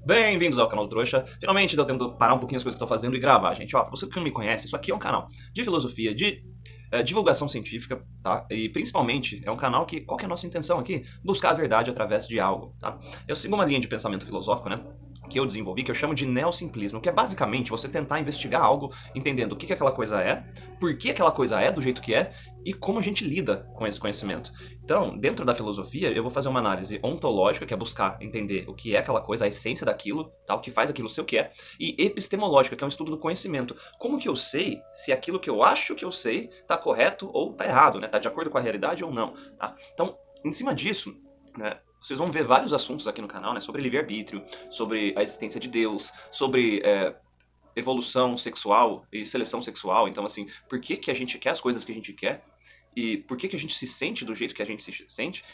Bem-vindos ao canal do Trouxa. Finalmente deu tempo de parar um pouquinho as coisas que eu tô fazendo e gravar, gente. Ó, pra você que não me conhece, isso aqui é um canal de filosofia, de divulgação científica, tá? E principalmente é um canal que, qual que é a nossa intenção aqui? Buscar a verdade através de algo, tá? Eu sigo uma linha de pensamento filosófico, né? Que eu desenvolvi, que eu chamo de neosimplismo, que é basicamente você tentar investigar algo, entendendo o que aquela coisa é, por que aquela coisa é do jeito que é e como a gente lida com esse conhecimento. Então, dentro da filosofia, eu vou fazer uma análise ontológica, que é buscar entender o que é aquela coisa, a essência daquilo, tá? O que faz aquilo ser o que é, e epistemológica, que é um estudo do conhecimento. Como que eu sei se aquilo que eu acho que eu sei está correto ou está errado, né? Tá de acordo com a realidade ou não, tá? Então, em cima disso, né, vocês vão ver vários assuntos aqui no canal, né, sobre livre-arbítrio, sobre a existência de Deus, sobre evolução sexual e seleção sexual. Então, assim, por que que a gente quer as coisas que a gente quer? E por que que a gente se sente do jeito que a gente se sente?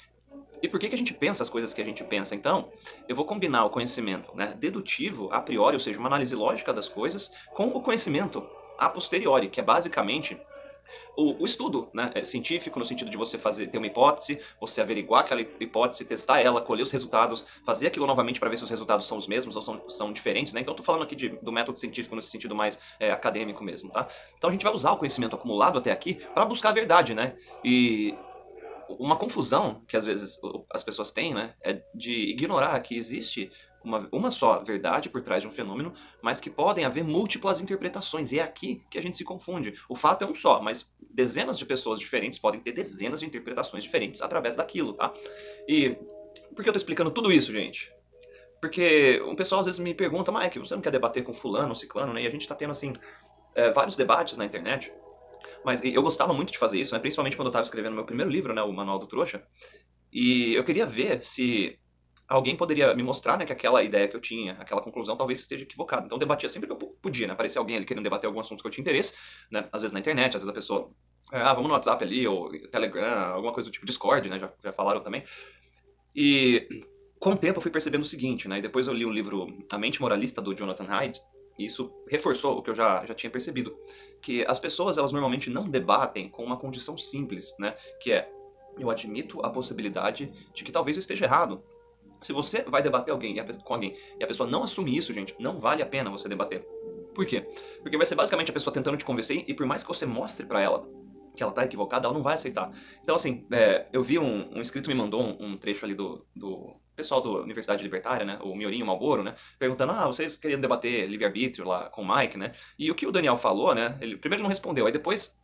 E por que que a gente pensa as coisas que a gente pensa? Então, eu vou combinar o conhecimento, né, dedutivo, a priori, ou seja, uma análise lógica das coisas, com o conhecimento a posteriori, que é basicamente o estudo, né, científico, no sentido de você ter uma hipótese, você averiguar aquela hipótese, testar ela, colher os resultados, fazer aquilo novamente para ver se os resultados são os mesmos ou são diferentes, né? Então eu tô falando aqui do método científico no sentido mais acadêmico mesmo, tá? Então a gente vai usar o conhecimento acumulado até aqui para buscar a verdade, né? E uma confusão que às vezes as pessoas têm, né, é de ignorar que existe uma só verdade por trás de um fenômeno, mas que podem haver múltiplas interpretações. E é aqui que a gente se confunde. O fato é um só, mas dezenas de pessoas diferentes podem ter dezenas de interpretações diferentes através daquilo, tá? E por que eu tô explicando tudo isso, gente? Porque o pessoal às vezes me pergunta, Mike, você não quer debater com fulano ou ciclano, né? E a gente tá tendo, assim, vários debates na internet, mas eu gostava muito de fazer isso, né? Principalmente quando eu estava escrevendo meu primeiro livro, né? O Manual do Trouxa. E eu queria ver se alguém poderia me mostrar, né, que aquela ideia que eu tinha, aquela conclusão, talvez esteja equivocada. Então eu debatia sempre que eu podia, né? Aparecia alguém ali querendo debater algum assunto que eu tinha interesse, né? Às vezes na internet, às vezes a pessoa. Vamos no WhatsApp ali, ou Telegram, alguma coisa do tipo Discord, né? Já falaram também. E com o tempo eu fui percebendo o seguinte, né? E depois eu li o livro A Mente Moralista, do Jonathan Haidt, e isso reforçou o que eu já tinha percebido. Que as pessoas, elas normalmente não debatem com uma condição simples, né? Que é, eu admito a possibilidade de que talvez eu esteja errado. Se você vai debater com alguém e a pessoa não assume isso, gente, não vale a pena você debater. Por quê? Porque vai ser basicamente a pessoa tentando te convencer e por mais que você mostre pra ela que ela tá equivocada, ela não vai aceitar. Então, assim, eu vi um inscrito me mandou um trecho ali do pessoal da Universidade Libertária, né, o Miorinho Malboro, né, perguntando, vocês queriam debater livre-arbítrio lá com o Mike, né, e o que o Daniel falou, né, ele primeiro não respondeu, aí depois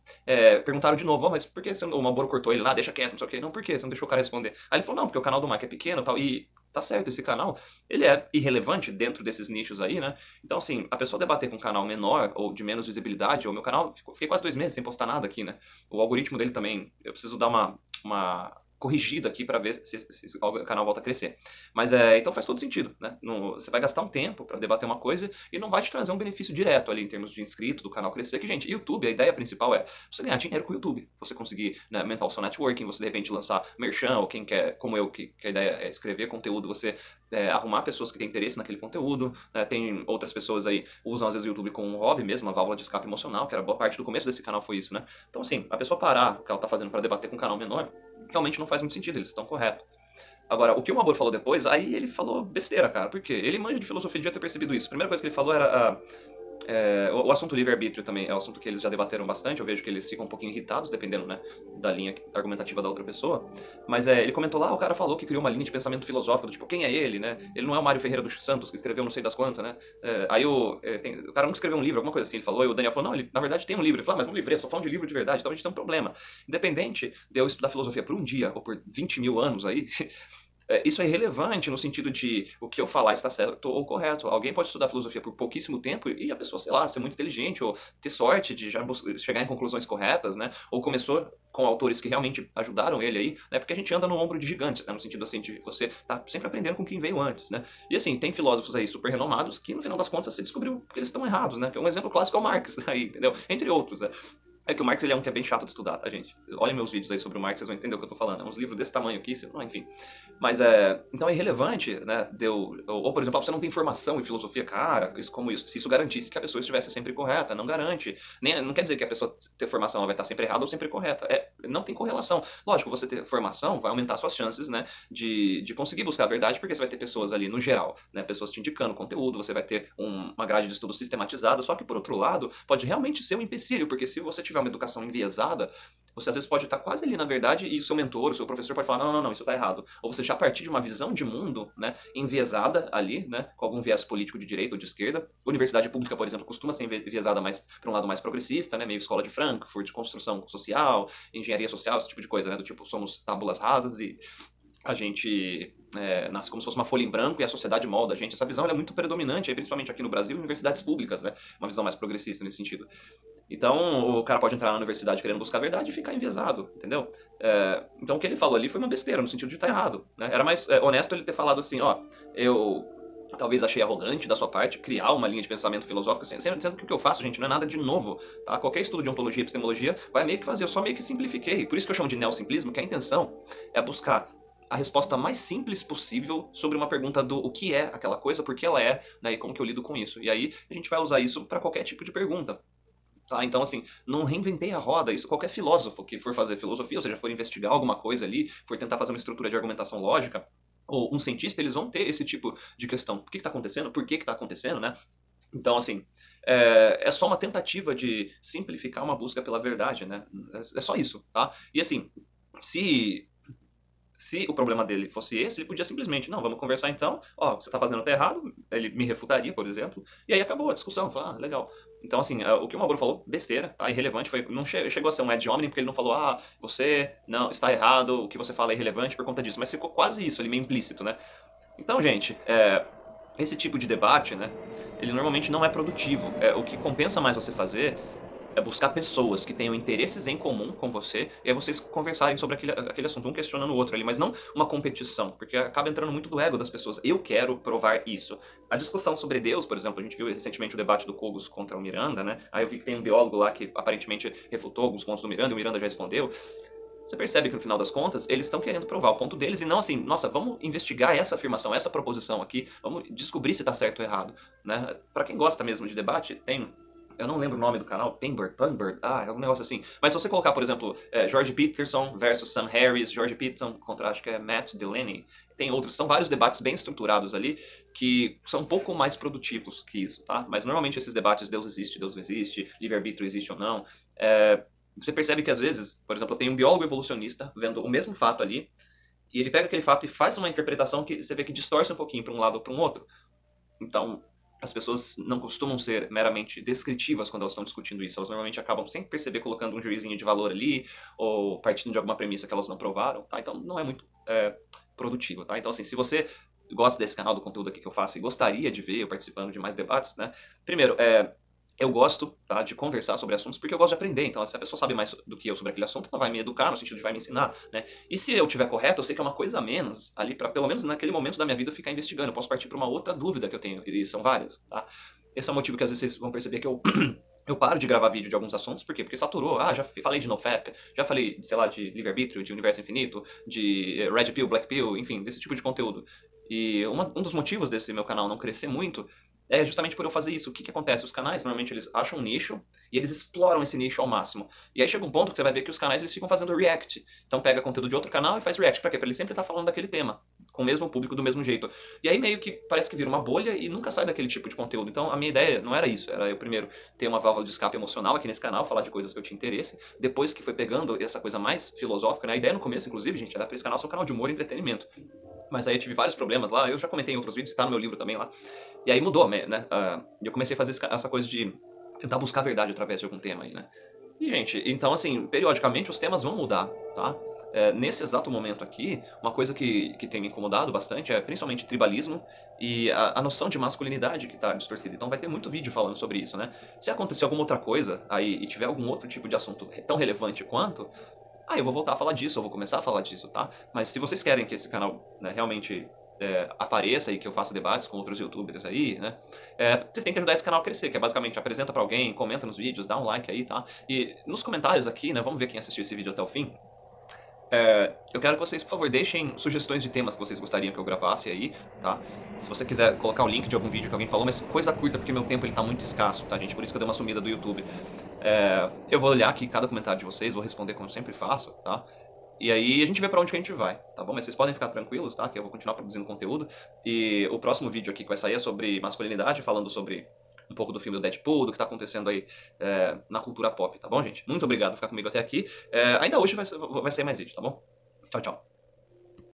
perguntaram de novo, mas por que o Malboro cortou ele lá, deixa quieto, não sei o quê, não, por quê, você não deixou o cara responder? Aí ele falou, não, porque o canal do Mike é pequeno e tal, e tá certo, esse canal, ele é irrelevante dentro desses nichos aí, né, então, assim, a pessoa debater com um canal menor ou de menos visibilidade, ou meu canal, fiquei quase 2 meses sem postar nada aqui, né, o algoritmo dele também, eu preciso dar uma corrigida aqui para ver se o canal volta a crescer. Mas então faz todo sentido, né? Você vai gastar um tempo para debater uma coisa e não vai te trazer um benefício direto ali em termos de inscrito, do canal crescer. Que, gente, YouTube, a ideia principal é você ganhar dinheiro com o YouTube. Você conseguir, né, aumentar o seu networking, você de repente lançar merchan, ou quem quer, como eu, que a ideia é escrever conteúdo, você arrumar pessoas que têm interesse naquele conteúdo. Tem outras pessoas aí usam às vezes o YouTube como um hobby mesmo, uma válvula de escape emocional, que era boa parte do começo desse canal foi isso, né? Então, assim, a pessoa parar o que ela tá fazendo para debater com um canal menor, realmente não faz muito sentido, eles estão corretos. Agora, o que o Mabor falou depois, aí ele falou besteira, cara. Por quê? Ele manja de filosofia, ele devia ter percebido isso. A primeira coisa que ele falou era o assunto livre-arbítrio também é um assunto que eles já debateram bastante. Eu vejo que eles ficam um pouquinho irritados, dependendo, né, da linha argumentativa da outra pessoa. Mas ele comentou lá, o cara falou que criou uma linha de pensamento filosófico, do tipo, quem é ele, né? Ele não é o Mário Ferreira dos Santos, que escreveu não sei das quantas, né? Aí o cara nunca escreveu um livro, alguma coisa assim, ele falou, e o Daniel falou, não, ele na verdade tem um livro. Ele falou, mas um livreto, só falando de livro de verdade, então a gente tem um problema. Independente de eu estudar filosofia por um dia, ou por 20 mil anos aí, isso é irrelevante no sentido de o que eu falar está certo ou correto. Alguém pode estudar filosofia por pouquíssimo tempo e a pessoa, sei lá, ser muito inteligente ou ter sorte de já chegar em conclusões corretas, né? Ou começou com autores que realmente ajudaram ele aí, né? Porque a gente anda no ombro de gigantes, né? No sentido assim de você tá sempre aprendendo com quem veio antes, né? E assim, tem filósofos aí super renomados que no final das contas você descobriu que eles estão errados, né? Que um exemplo clássico é o Marx, aí, entendeu? Entre outros, né? É que o Marx ele é um que é bem chato de estudar, tá, gente? Olhem meus vídeos aí sobre o Marx, vocês vão entender o que eu tô falando. É uns livros desse tamanho aqui, enfim. Mas então é irrelevante, né? Ou, por exemplo, você não tem formação em filosofia, cara, isso como isso. Se isso garantisse que a pessoa estivesse sempre correta, não garante. Nem, não quer dizer que a pessoa ter formação ela vai estar sempre errada ou sempre correta. Não tem correlação. Lógico, você ter formação vai aumentar suas chances, né? De conseguir buscar a verdade, porque você vai ter pessoas ali no geral, né? Pessoas te indicando conteúdo, você vai ter uma grade de estudo sistematizada. Só que por outro lado, pode realmente ser um empecilho, porque se você tiver uma educação enviesada, você às vezes pode estar quase ali na verdade e o seu mentor, o seu professor pode falar, não, isso está errado. Ou você já partir de uma visão de mundo, né, enviesada ali, né, com algum viés político de direita ou de esquerda. Universidade pública, por exemplo, costuma ser enviesada mais para um lado mais progressista, né, meio escola de Frankfurt, de construção social, engenharia social, esse tipo de coisa, né, do tipo somos tábulas rasas e a gente nasce como se fosse uma folha em branco e a sociedade molda a gente. Essa visão é muito predominante, aí, principalmente aqui no Brasil, em universidades públicas, né? Uma visão mais progressista nesse sentido. Então, o cara pode entrar na universidade querendo buscar a verdade e ficar enviesado, entendeu? Então, o que ele falou ali foi uma besteira, no sentido de estar errado. Né? Era mais honesto ele ter falado assim, ó, eu talvez achei arrogante da sua parte criar uma linha de pensamento filosófico, sendo que o que eu faço, gente, não é nada de novo, tá? Qualquer estudo de ontologia e epistemologia vai meio que fazer, eu só meio que simplifiquei. Por isso que eu chamo de neosimplismo, que a intenção é buscar a resposta mais simples possível sobre uma pergunta do o que é aquela coisa, por que ela é, né, e como que eu lido com isso. E aí a gente vai usar isso para qualquer tipo de pergunta. Tá, então, assim, não reinventei a roda. Isso qualquer filósofo que for fazer filosofia, ou seja, for investigar alguma coisa ali, for tentar fazer uma estrutura de argumentação lógica, ou um cientista, eles vão ter esse tipo de questão. Por que está acontecendo? Por que está acontecendo, né? Então, assim, é só uma tentativa de simplificar uma busca pela verdade, né? É só isso, tá? E assim, se se o problema dele fosse esse, ele podia simplesmente, não, vamos conversar então, ó, você tá fazendo até errado, ele me refutaria, por exemplo, e aí acabou a discussão, fala, legal. Então, assim, o que o Mauro falou, besteira, tá, irrelevante, não chegou a ser um ad hominem, porque ele não falou, você não, está errado, o que você fala é irrelevante por conta disso, mas ficou quase isso, ali meio implícito, né. Então, gente, esse tipo de debate, né, ele normalmente não é produtivo, o que compensa mais você fazer é buscar pessoas que tenham interesses em comum com você e aí vocês conversarem sobre aquele assunto, um questionando o outro ali, mas não uma competição, porque acaba entrando muito do ego das pessoas. Eu quero provar isso. A discussão sobre Deus, por exemplo, a gente viu recentemente o debate do Cogos contra o Miranda, né? Aí eu vi que tem um biólogo lá que aparentemente refutou alguns pontos do Miranda e o Miranda já respondeu. Você percebe que no final das contas, eles estão querendo provar o ponto deles e não assim, nossa, vamos investigar essa afirmação, essa proposição aqui, vamos descobrir se está certo ou errado. Né? Para quem gosta mesmo de debate, tem eu não lembro o nome do canal, Thunberg, é um negócio assim. Mas se você colocar, por exemplo, George Peterson versus Sam Harris, George Peterson contra, acho que é Matt Delaney, tem outros, são vários debates bem estruturados ali, que são um pouco mais produtivos que isso, tá? Mas normalmente esses debates, Deus existe, Deus não existe, livre-arbítrio existe ou não, você percebe que às vezes, por exemplo, tem um biólogo evolucionista vendo o mesmo fato ali, e ele pega aquele fato e faz uma interpretação que você vê que distorce um pouquinho para um lado ou para um outro. Então, as pessoas não costumam ser meramente descritivas quando elas estão discutindo isso. Elas normalmente acabam sem perceber colocando um juizinho de valor ali, ou partindo de alguma premissa que elas não provaram, tá? Então não é muito produtivo, tá? Então assim, se você gosta desse canal, do conteúdo aqui que eu faço e gostaria de ver eu participando de mais debates, né? Primeiro, eu gosto, tá, de conversar sobre assuntos porque eu gosto de aprender. Então, se a pessoa sabe mais do que eu sobre aquele assunto, ela vai me educar no sentido de vai me ensinar, né? E se eu tiver correto, eu sei que é uma coisa a menos ali para pelo menos naquele momento da minha vida eu ficar investigando. Eu posso partir para uma outra dúvida que eu tenho, e são várias, tá? Esse é o motivo que às vezes vocês vão perceber que eu eu paro de gravar vídeo de alguns assuntos, por quê? Porque saturou. Já falei de NoFap, já falei, sei lá, de livre-arbítrio, de universo infinito, de Red Pill, Black Pill, enfim, desse tipo de conteúdo. E um dos motivos desse meu canal não crescer muito é justamente por eu fazer isso. O que acontece? Os canais, normalmente, eles acham um nicho e eles exploram esse nicho ao máximo. E aí chega um ponto que você vai ver que os canais eles ficam fazendo react. Então pega conteúdo de outro canal e faz react. Pra quê? Pra ele sempre estar falando daquele tema, com o mesmo público, do mesmo jeito. E aí meio que parece que vira uma bolha e nunca sai daquele tipo de conteúdo. Então a minha ideia não era isso. Era eu primeiro ter uma válvula de escape emocional aqui nesse canal, falar de coisas que eu tinha interesse. Depois que foi pegando essa coisa mais filosófica, né? A ideia no começo, inclusive, gente, era pra esse canal ser um canal de humor e entretenimento. Mas aí eu tive vários problemas lá, eu já comentei em outros vídeos, tá no meu livro também lá. E aí mudou, né? Eu comecei a fazer essa coisa de tentar buscar a verdade através de algum tema aí, né? E, gente, então assim, periodicamente os temas vão mudar, tá? Nesse exato momento aqui, uma coisa que tem me incomodado bastante é principalmente tribalismo e a noção de masculinidade que tá distorcida. Então vai ter muito vídeo falando sobre isso, né? Se acontecer alguma outra coisa aí e tiver algum outro tipo de assunto tão relevante quanto, eu vou voltar a falar disso, eu vou começar a falar disso, tá? Mas se vocês querem que esse canal, né, realmente apareça e que eu faça debates com outros youtubers aí, né? Vocês têm que ajudar esse canal a crescer, que é basicamente apresenta pra alguém, comenta nos vídeos, dá um like aí, tá? E nos comentários aqui, né? Vamos ver quem assistiu esse vídeo até o fim. Eu quero que vocês, por favor, deixem sugestões de temas que vocês gostariam que eu gravasse aí, tá? Se você quiser colocar o link de algum vídeo que alguém falou, mas coisa curta, porque meu tempo ele tá muito escasso, tá, gente? Por isso que eu dei uma sumida do YouTube. Eu vou olhar aqui cada comentário de vocês, vou responder como sempre faço, tá? E aí a gente vê pra onde que a gente vai, tá bom? Mas vocês podem ficar tranquilos, tá? Que eu vou continuar produzindo conteúdo. E o próximo vídeo aqui que vai sair é sobre masculinidade, falando sobre um pouco do filme do Deadpool, do que tá acontecendo aí na cultura pop, tá bom, gente? Muito obrigado por ficar comigo até aqui. Ainda hoje vai ser mais vídeo, tá bom? Tchau, tchau.